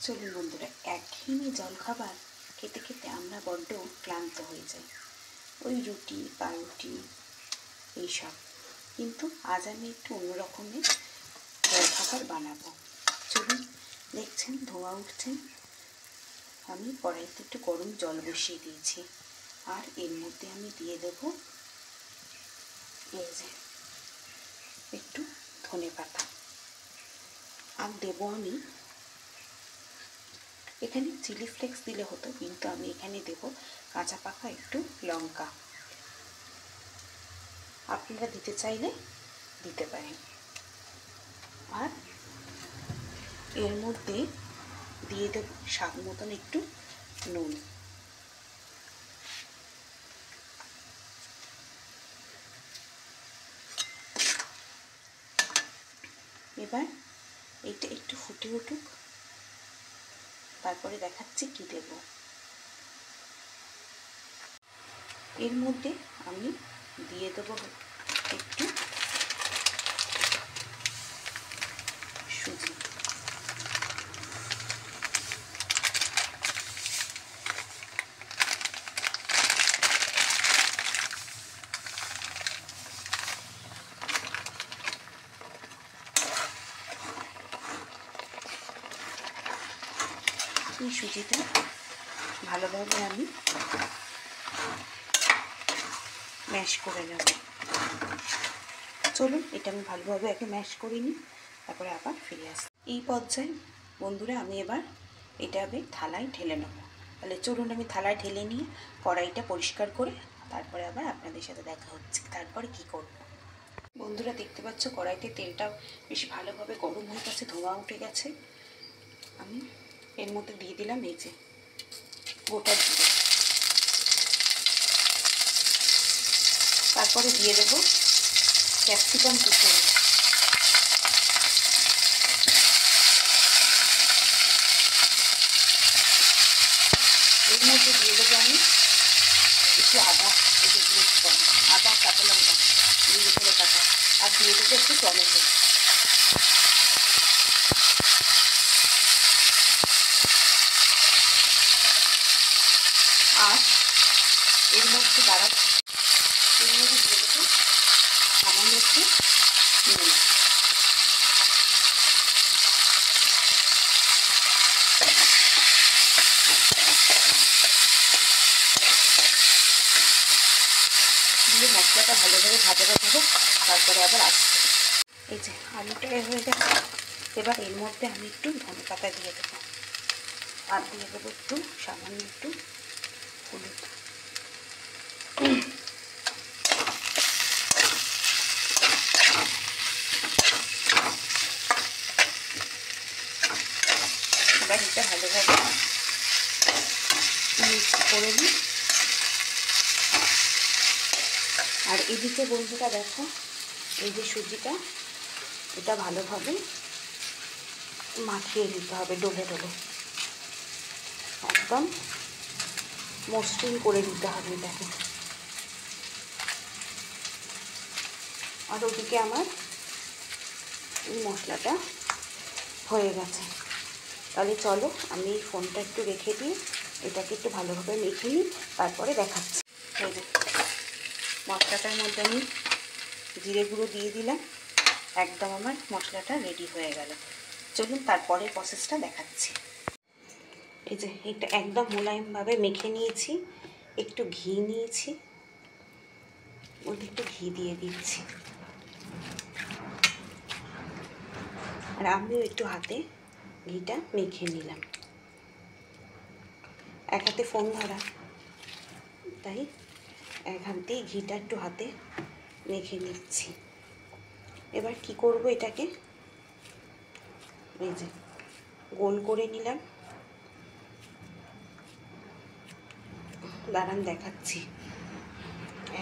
চলুন বন্ধুরা, একঘেয়েমি জলখাবার খেতে খেতে আমরা বড্ড ক্লান্ত হয়ে যাই। ওই রুটি পাউরুটি এইসব। কিন্তু আজ আমি একটু অন্যরকমের জলখাবার বানাবো। চলুন, দেখছেন ধোঁয়া উঠছে। আমি কড়াইতে একটু গরম জল বসিয়ে দিয়েছি, আর এর মধ্যে আমি দিয়ে দেব এই যে একটু ধনেপাতা, আর দেবো আমি এখানে চিলি ফ্লেক্স দিলে হতো, কিন্তু আমি এখানে দেব কাঁচা পাকা একটু লঙ্কা। আপনারা দিতে চাইলে দিতে পারেন। আর এর মধ্যে দিয়ে দেব স্বাদ মতন একটু নুন। এবার এইটা একটু ফুটে উঠুক, তারপরে দেখাচ্ছি কি দেব। এর মধ্যে আমি দিয়ে দেব একটু সুজি। এই সুজিটা ভালোভাবে আমি ম্যাশ করে নেব। চলুন, এটা আমি ভালোভাবে আগে ম্যাশ করে নিই, তারপরে আবার ফিরে আসি। এই পর্যায়ে বন্ধুরা আমি এবার এটা থালায় ঢেলে নেব। তাহলে চলুন আমি থালায় ঢেলে নিয়ে কড়াইটা পরিষ্কার করে তারপরে আবার আপনাদের সাথে দেখা হচ্ছে তারপরে কি করব। বন্ধুরা দেখতে পাচ্ছ কড়াইতে তেলটা বেশ ভালোভাবে গরম হয়ে গেছে, ধোঁয়া উঠে গেছে। আমি এর মধ্যে দিয়ে দিলাম এই যে গোটা জিরে, তারপরে দিয়ে দেব ক্যাপসিকাম কুচি, এর মধ্যে দিয়ে দেবো আমি একটু আদা, এই যে আদা কাঁচা লঙ্কা দিয়ে করে কাটা, আর দিয়ে দেবো একটু টমেটো। আর এর মধ্যে এর মধ্যে দিয়ে দেবো সামান্য একটু নুন। দিয়ে মশলাটা ভালোভাবে ভাজা হোক, তারপরে আবার আসছে। এই যে আলুটা হয়ে গেছে। এবার এর মধ্যে আমি একটু ধনেপাতা দিয়ে দেবো, আর দিয়ে দেবো একটু সামান্য একটু হলুদ। এবার এটা ভালোভাবে মিক্স করে নিই। আর এদিকে বন্ধুটা দেখো, এই যে সুজিটা, এটা ভালোভাবে মাখিয়ে নিতে হবে, ডলে ডলে একদম মসৃণ করে নিতে হবে এটাকে। আর ওদিকে আমার এই মশলাটা হয়ে গেছে। তাহলে চলো আমি এই ফোনটা একটু রেখে দিয়ে এটাকে একটু ভালোভাবে মেখে নিই, তারপরে দেখাচ্ছি। এই যে মশলাটার মধ্যে আমি জিরে গুঁড়ো দিয়ে দিলাম, একদম আমার মশলাটা রেডি হয়ে গেল। চলুন তারপরে প্রসেসটা দেখাচ্ছি। এই যে এটা একদম মোলায়েমভাবে মেখে নিয়েছি, একটু ঘি নিয়েছি, ওতে একটু ঘি দিয়ে দিচ্ছি, আর আমিও একটু হাতে ঘিটা মেখে নিলাম। এক হাতে ফোন ধরা, তাই এক হাত দিয়ে ঘিটা একটু হাতে মেখে নিচ্ছি। এবার কি করব, এটাকে এই যে গোল করে নিলাম। দাঁড়ান দেখাচ্ছি,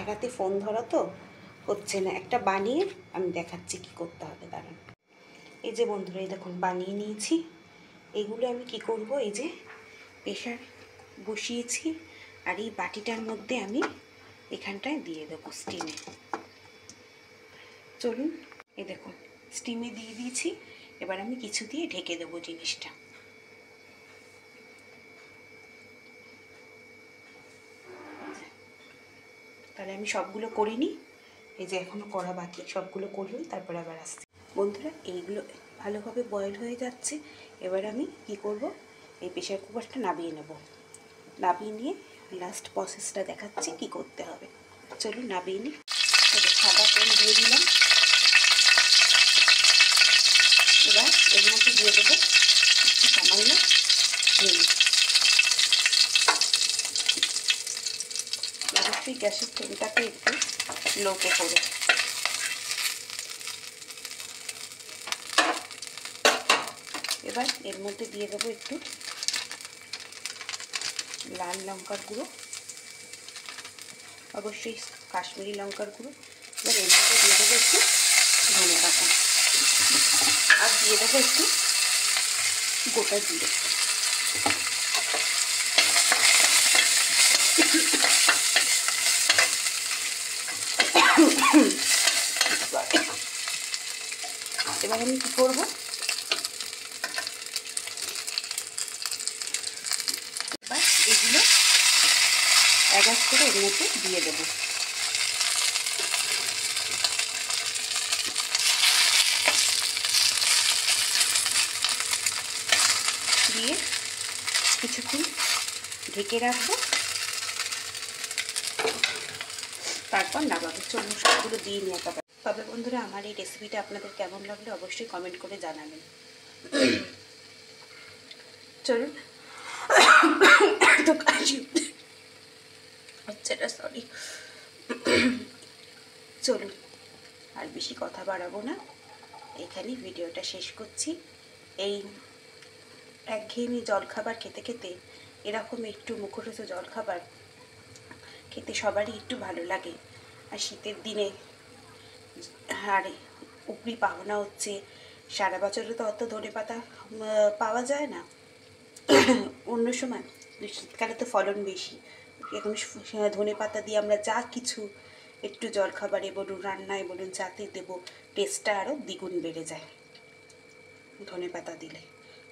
এক হাতে ফোন ধরা তো হচ্ছে না, একটা বানিয়ে আমি দেখাচ্ছি কি করতে হবে। দাঁড়ান, এই যে বন্ধুরা এই দেখুন বানিয়ে নিয়েছি। এগুলো আমি কি করব, এই যে প্রেশার বসিয়েছি, আর এই বাটিটার মধ্যে আমি এখানটায় দিয়ে দেবো স্টিমে। চলুন, এই দেখুন স্টিমে দিয়ে দিয়েছি। এবার আমি কিছু দিয়ে ঢেকে দেবো জিনিসটা। তাহলে আমি সবগুলো করিনি, এই যে এখনও করা বাকি, সবগুলো করলেই তারপরে আবার আসছি। বন্ধুরা এইগুলো ভালোভাবে বয়েল হয়ে যাচ্ছে। এবার আমি কি করব, এই প্রেশার কুকারটা নামিয়ে নেব। নামিয়ে নিয়ে লাস্ট প্রসেসটা দেখাচ্ছি কি করতে হবে। চলুন নামিয়ে নিই। সাদা তেল দিয়ে দিলাম। এবার এর মধ্যে দিয়ে দেবো একটু সামান্য তেল। অবশ্যই গ্যাসের ফ্লেমটাকে একটু লোতে করে, এবার এর মধ্যে দিয়ে দেবো একটু লাল লঙ্কার গুঁড়ো, অবশ্যই কাশ্মীরি লঙ্কার গুঁড়ো। এবার এর মধ্যে দিয়ে দেবো একটু ধনে পাতা, আর দিয়ে দেবো একটু গোটা জিরে। এবার আমি কী করবো, এবার এগুলো এক এক করে এর মধ্যে দিয়ে দেবো। দিয়ে কিছুক্ষণ ঢেকে রাখবো, তারপর নামাবো। চলুন সবগুলো দিয়ে নিয়ে একেবারে। তবে বন্ধুরা আমার এই রেসিপিটা আপনাদের কেমন লাগলো অবশ্যই কমেন্ট করে জানাবেন। চলুন তো কাশি হচ্ছে না, সরি। চলুন আর বেশি কথা বাড়াবো না, এখানেই ভিডিওটা শেষ করছি। এই একঘেয়েমি জলখাবার খেতে খেতে এরকম একটু মুখরোচক জলখাবার খেতে সবারই একটু ভালো লাগে। আর শীতের দিনে আর উপরি পাওনা হচ্ছে, সারা বছরে তো অত ধনেপাতা পাওয়া যায় না। অন্য সময় শীতকালে তো ফলন বেশি, এখন ধনেপাতা দিয়ে আমরা যা কিছু একটু জলখাবারে বলুন, রান্নায় বলুন, চাতে দেবো, টেস্টটা আরও দ্বিগুণ বেড়ে যায় ধনেপাতা দিলে।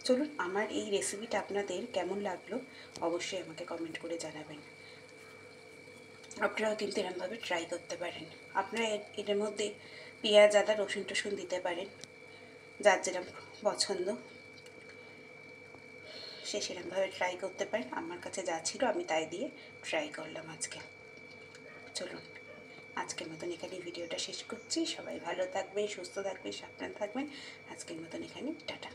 চলুন আমার এই রেসিপিটা আপনাদের কেমন লাগলো অবশ্যই আমাকে কমেন্ট করে জানাবেন। আপনারাও কিন্তু এরমভাবে ট্রাই করতে পারেন। আপনারা এটার মধ্যে পেঁয়াজ, আদা, রসুন টসুন দিতে পারেন, যার যেরকম পছন্দ সে সেরকমভাবে ট্রাই করতে পারেন। আমার কাছে যা ছিল আমি তাই দিয়ে ট্রাই করলাম আজকে। চলুন আজকের মতন এখানেই ভিডিওটা শেষ করছি। সবাই ভালো থাকবেন, সুস্থ থাকবেন, সাবধান থাকবেন। আজকের মতন এখানে টাটা।